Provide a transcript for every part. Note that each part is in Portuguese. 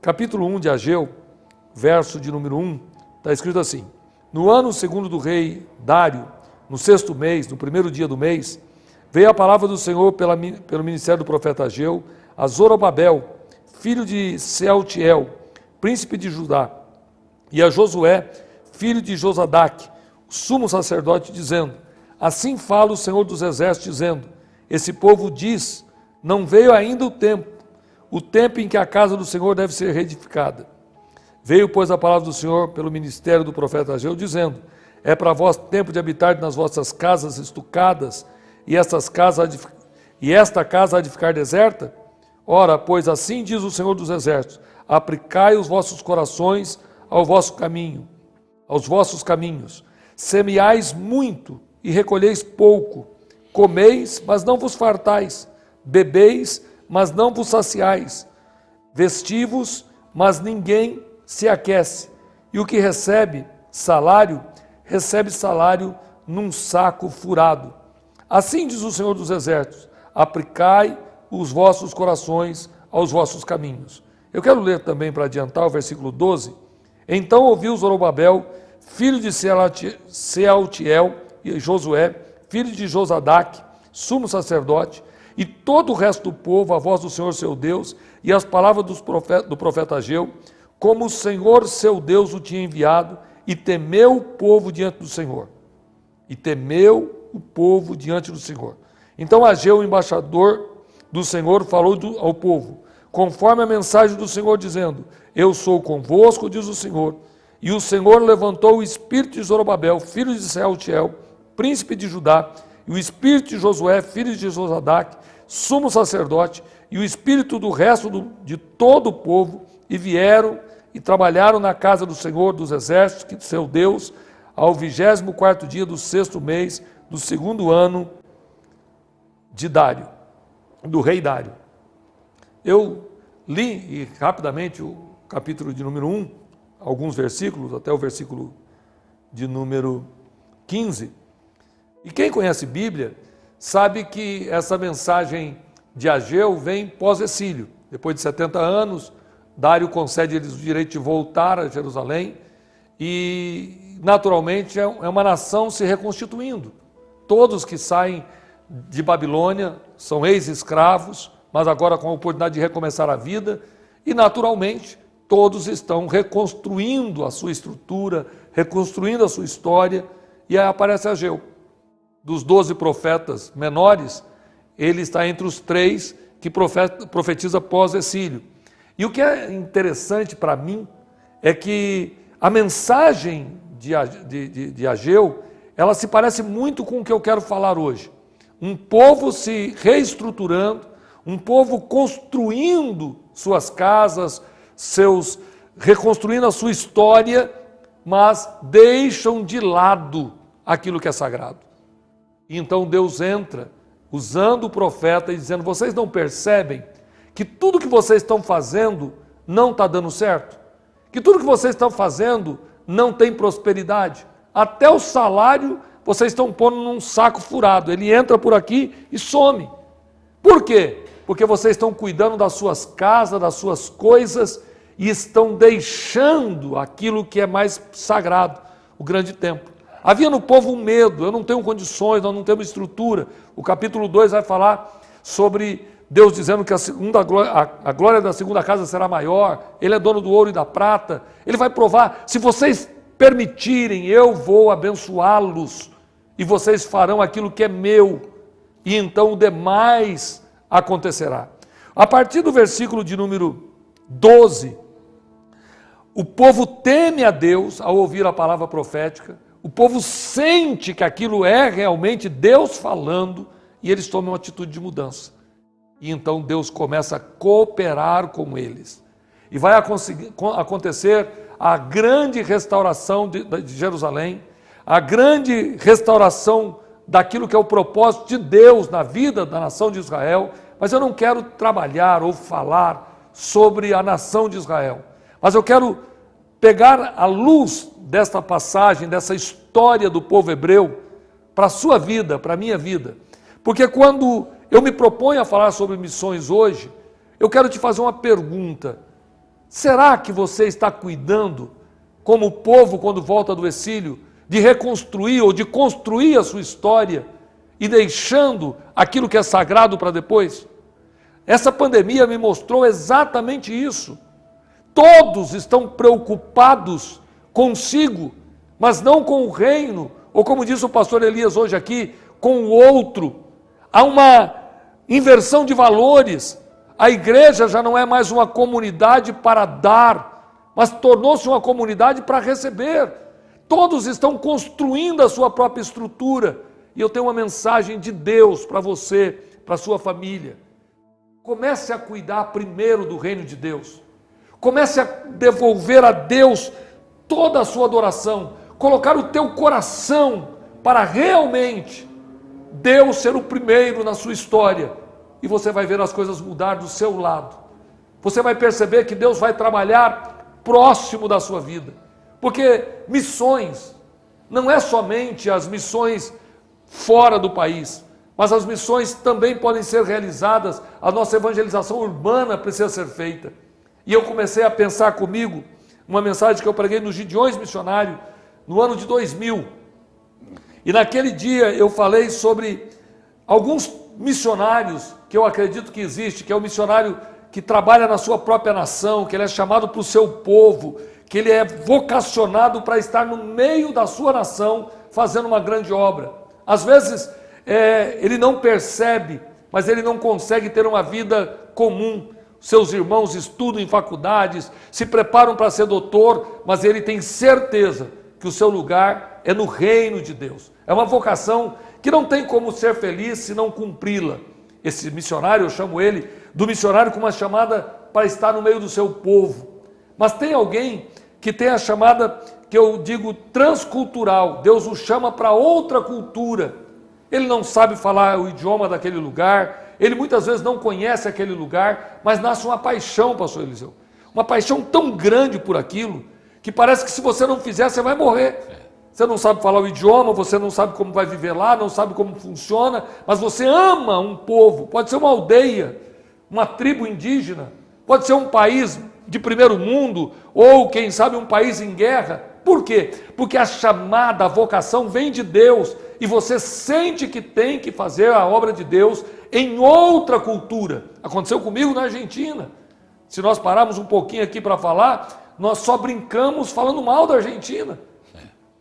capítulo 1 de Ageu, verso de número 1, está escrito assim: no ano segundo do rei Dário, no 6º mês, no 1º dia do mês, veio a palavra do Senhor pelo ministério do profeta Ageu a Zorobabel, filho de Sealtiel, príncipe de Judá, e a Josué, filho de Josadaque, sumo sacerdote, dizendo: assim fala o Senhor dos exércitos, dizendo: esse povo diz, não veio ainda o tempo em que a casa do Senhor deve ser reedificada. Veio, pois, a palavra do Senhor pelo ministério do profeta Ageu, dizendo: é para vós tempo de habitar nas vossas casas estucadas, e esta casa há de ficar deserta? Ora, pois assim diz o Senhor dos exércitos: aplicai os vossos corações ao vosso caminho, aos vossos caminhos, semeais muito e recolheis pouco, comeis, mas não vos fartais, bebeis, mas não vos saciais, vestivos, mas ninguém se aquece, e o que recebe salário num saco furado. Assim diz o Senhor dos exércitos: aplicai os vossos corações aos vossos caminhos. Eu quero ler também, para adiantar, o versículo 12. Então ouviu Zorobabel, filho de Sealtiel, e Josué, filho de Josadaque, sumo sacerdote, e todo o resto do povo, a voz do Senhor seu Deus, e as palavras do profeta Ageu, como o Senhor seu Deus o tinha enviado, e temeu o povo diante do Senhor. Então Ageu, o embaixador do Senhor, falou ao povo, conforme a mensagem do Senhor, dizendo: eu sou convosco, diz o Senhor. E o Senhor levantou o espírito de Zorobabel, filho de Sealtiel, príncipe de Judá, e o espírito de Josué, filho de Josadaque, sumo sacerdote, e o espírito do resto de todo o povo, e vieram e trabalharam na casa do Senhor dos exércitos, que seu Deus, ao 24º dia do 6º mês, do 2º ano de Dário, do rei Dário. Eu li rapidamente o capítulo de número 1, alguns versículos, até o versículo de número 15. E quem conhece Bíblia sabe que essa mensagem de Ageu vem pós-exílio. Depois de 70 anos, Dário concede-lhes o direito de voltar a Jerusalém e, naturalmente, é uma nação se reconstituindo. Todos que saem de Babilônia são ex-escravos, mas agora com a oportunidade de recomeçar a vida, e, naturalmente, todos estão reconstruindo a sua estrutura, reconstruindo a sua história, e aí aparece Ageu. Dos 12 profetas menores, ele está entre os 3 que profetiza pós-exílio. E o que é interessante para mim é que a mensagem de Ageu, ela se parece muito com o que eu quero falar hoje. Um povo se reestruturando, um povo construindo suas casas, reconstruindo a sua história, mas deixam de lado aquilo que é sagrado. E então Deus entra usando o profeta e dizendo: vocês não percebem que tudo que vocês estão fazendo não está dando certo? Que tudo que vocês estão fazendo não tem prosperidade? Até o salário vocês estão pondo num saco furado. Ele entra por aqui e some. Por quê? Porque vocês estão cuidando das suas casas, das suas coisas, e estão deixando aquilo que é mais sagrado, o grande templo. Havia no povo um medo: eu não tenho condições, nós não temos estrutura. O capítulo 2 vai falar sobre Deus dizendo que a glória da segunda casa será maior, Ele é dono do ouro e da prata. Ele vai provar: se vocês permitirem, eu vou abençoá-los, e vocês farão aquilo que é meu, e então o demais acontecerá. A partir do versículo de número 12, o povo teme a Deus ao ouvir a palavra profética, o povo sente que aquilo é realmente Deus falando, e eles tomam uma atitude de mudança. E então Deus começa a cooperar com eles. E vai acontecer a grande restauração de Jerusalém, a grande restauração daquilo que é o propósito de Deus na vida da nação de Israel. Mas eu não quero trabalhar ou falar sobre a nação de Israel. Mas eu quero pegar a luz desta passagem, dessa história do povo hebreu, para a sua vida, para a minha vida. Porque quando eu me proponho a falar sobre missões hoje, eu quero te fazer uma pergunta: Será que você está cuidando, como o povo quando volta do exílio, de reconstruir ou de construir a sua história e deixando aquilo que é sagrado para depois? Essa pandemia me mostrou exatamente isso. Todos estão preocupados consigo, mas não com o reino, ou como disse o pastor Elias hoje aqui, com o outro. Há uma inversão de valores. A igreja já não é mais uma comunidade para dar, mas tornou-se uma comunidade para receber. Todos estão construindo a sua própria estrutura. E eu tenho uma mensagem de Deus para você, para a sua família. Comece a cuidar primeiro do reino de Deus. Comece a devolver a Deus toda a sua adoração. Colocar o teu coração para realmente Deus ser o primeiro na sua história. E você vai ver as coisas mudar do seu lado. Você vai perceber que Deus vai trabalhar próximo da sua vida. Porque missões não é somente as missões fora do país, mas as missões também podem ser realizadas, a nossa evangelização urbana precisa ser feita. E eu comecei a pensar comigo, uma mensagem que eu preguei nos Gideões Missionários, no ano de 2000. E naquele dia eu falei sobre alguns missionários que eu acredito que existe, que é o missionário que trabalha na sua própria nação, que ele é chamado para o seu povo, que ele é vocacionado para estar no meio da sua nação, fazendo uma grande obra. Às vezes, ele não percebe, mas ele não consegue ter uma vida comum. Seus irmãos estudam em faculdades, se preparam para ser doutor, mas ele tem certeza que o seu lugar é no reino de Deus. É uma vocação que não tem como ser feliz se não cumpri-la. Esse missionário, eu chamo ele do missionário com uma chamada para estar no meio do seu povo. Mas tem alguém que tem a chamada, que eu digo, transcultural. Deus o chama para outra cultura. Ele não sabe falar o idioma daquele lugar, ele muitas vezes não conhece aquele lugar, mas nasce uma paixão, pastor Eliseu. Uma paixão tão grande por aquilo, que parece que se você não fizer, você vai morrer. Você não sabe falar o idioma, você não sabe como vai viver lá, não sabe como funciona, mas você ama um povo, pode ser uma aldeia, uma tribo indígena, pode ser um país de primeiro mundo, ou quem sabe um país em guerra. Por quê? Porque a chamada, a vocação vem de Deus, e você sente que tem que fazer a obra de Deus em outra cultura. Aconteceu comigo na Argentina. Se nós pararmos um pouquinho aqui para falar, nós só brincamos falando mal da Argentina.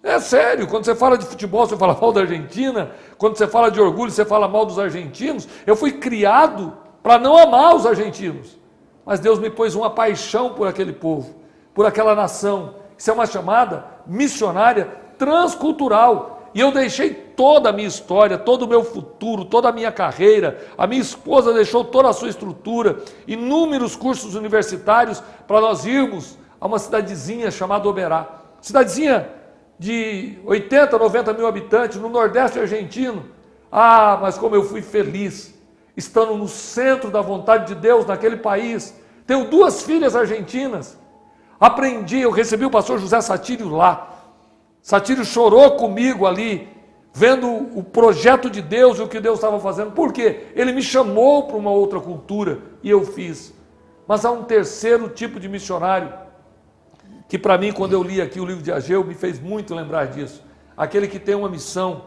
É sério, quando você fala de futebol, você fala mal da Argentina, quando você fala de orgulho, você fala mal dos argentinos. Eu fui criado para não amar os argentinos, mas Deus me pôs uma paixão por aquele povo, por aquela nação. Isso é uma chamada missionária transcultural. E eu deixei toda a minha história, todo o meu futuro, toda a minha carreira. A minha esposa deixou toda a sua estrutura, inúmeros cursos universitários para nós irmos a uma cidadezinha chamada Oberá. Cidadezinha de 80, 90 mil habitantes, no Nordeste argentino. Ah, mas como eu fui feliz, estando no centro da vontade de Deus naquele país. Tenho 2 filhas argentinas. Aprendi, eu recebi o pastor José Satírio lá. Satírio chorou comigo ali, vendo o projeto de Deus e o que Deus estava fazendo. Por quê? Ele me chamou para uma outra cultura e eu fiz. Mas há um terceiro tipo de missionário, que para mim, quando eu li aqui o livro de Ageu, me fez muito lembrar disso. Aquele que tem uma missão,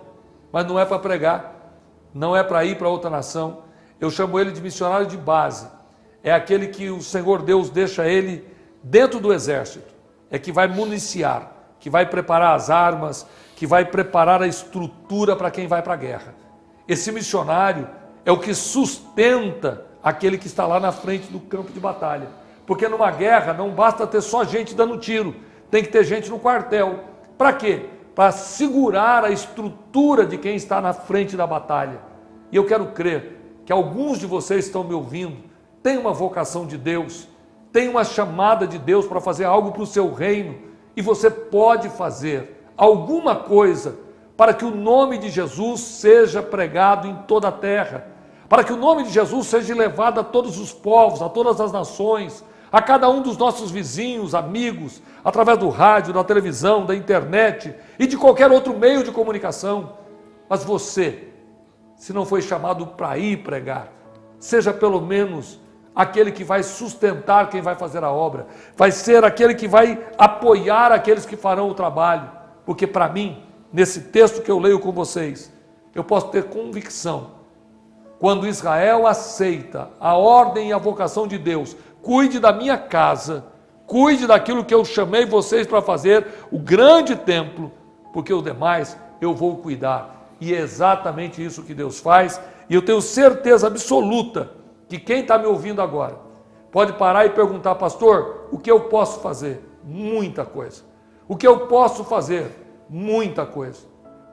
mas não é para pregar, não é para ir para outra nação. Eu chamo ele de missionário de base. É aquele que o Senhor Deus deixa ele dentro do exército. É que vai municiar, que vai preparar as armas, que vai preparar a estrutura para quem vai para a guerra. Esse missionário é o que sustenta aquele que está lá na frente do campo de batalha. Porque numa guerra não basta ter só gente dando tiro, tem que ter gente no quartel. Para quê? Para segurar a estrutura de quem está na frente da batalha. E eu quero crer que alguns de vocês estão me ouvindo, têm uma vocação de Deus, têm uma chamada de Deus para fazer algo para o seu reino, e você pode fazer alguma coisa para que o nome de Jesus seja pregado em toda a terra, para que o nome de Jesus seja levado a todos os povos, a todas as nações, a cada um dos nossos vizinhos, amigos, através do rádio, da televisão, da internet e de qualquer outro meio de comunicação. Mas você, se não foi chamado para ir pregar, seja pelo menos aquele que vai sustentar quem vai fazer a obra, vai ser aquele que vai apoiar aqueles que farão o trabalho, porque para mim, nesse texto que eu leio com vocês, eu posso ter convicção, quando Israel aceita a ordem e a vocação de Deus, cuide da minha casa, cuide daquilo que eu chamei vocês para fazer, o grande templo, porque o demais eu vou cuidar. E é exatamente isso que Deus faz, e eu tenho certeza absoluta que quem está me ouvindo agora pode parar e perguntar: pastor, o que eu posso fazer? Muita coisa. O que eu posso fazer? Muita coisa.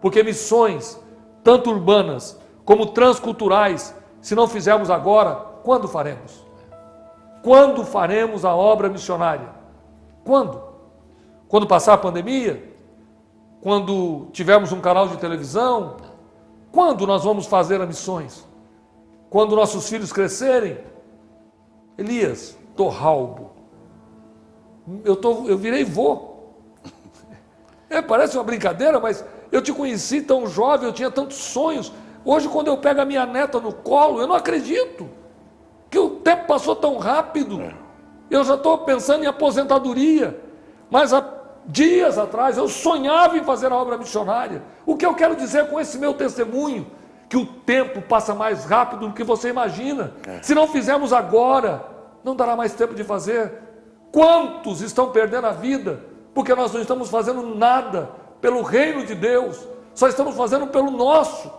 Porque missões, tanto urbanas como transculturais, se não fizermos agora, quando faremos? Quando faremos a obra missionária? Quando? Quando passar a pandemia? Quando tivermos um canal de televisão? Quando nós vamos fazer as missões? Quando nossos filhos crescerem? Elias, Torralbo, eu virei vô. Parece uma brincadeira, mas eu te conheci tão jovem, eu tinha tantos sonhos. Hoje, quando eu pego a minha neta no colo, eu não acredito que o tempo passou tão rápido. Eu já estou pensando em aposentadoria, mas há dias atrás eu sonhava em fazer a obra missionária. O que eu quero dizer com esse meu testemunho? Que o tempo passa mais rápido do que você imagina. Se não fizermos agora, não dará mais tempo de fazer. Quantos estão perdendo a vida porque nós não estamos fazendo nada pelo reino de Deus, só estamos fazendo pelo nosso,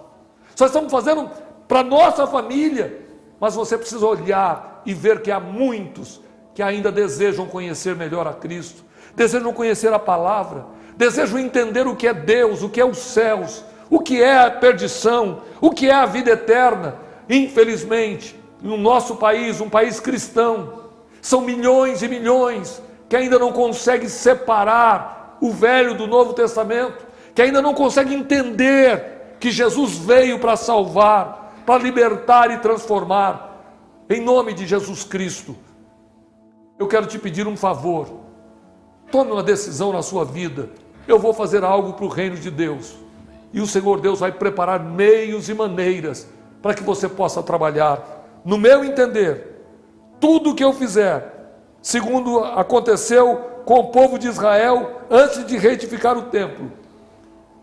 só estamos fazendo para a nossa família. Mas você precisa olhar e ver que há muitos que ainda desejam conhecer melhor a Cristo, desejam conhecer a palavra, desejam entender o que é Deus, o que é os céus, o que é a perdição, o que é a vida eterna. Infelizmente, no nosso país, um país cristão, são milhões e milhões que ainda não conseguem separar o Velho do Novo Testamento, que ainda não conseguem entender que Jesus veio para salvar, para libertar e transformar. Em nome de Jesus Cristo, eu quero te pedir um favor. Tome uma decisão na sua vida. Eu vou fazer algo para o reino de Deus. E o Senhor Deus vai preparar meios e maneiras para que você possa trabalhar. No meu entender, tudo o que eu fizer, segundo aconteceu com o povo de Israel antes de reedificar o templo,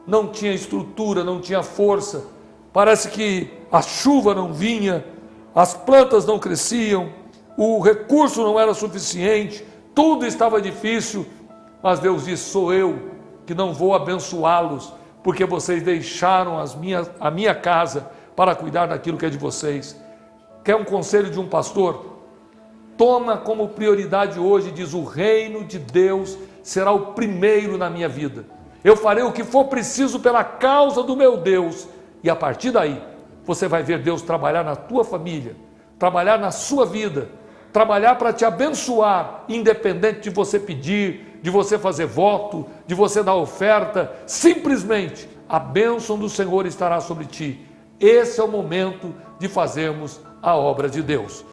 não tinha estrutura, não tinha força. Parece que a chuva não vinha, as plantas não cresciam, o recurso não era suficiente, tudo estava difícil. Mas Deus disse: sou eu que não vou abençoá-los, porque vocês deixaram a minha casa para cuidar daquilo que é de vocês. Quer um conselho de um pastor? Toma como prioridade hoje, diz: o reino de Deus será o primeiro na minha vida. Eu farei o que for preciso pela causa do meu Deus. E a partir daí, você vai ver Deus trabalhar na tua família, trabalhar na sua vida, trabalhar para te abençoar, independente de você pedir, de você fazer voto, de você dar oferta. Simplesmente a bênção do Senhor estará sobre ti. Esse é o momento de fazermos a obra de Deus.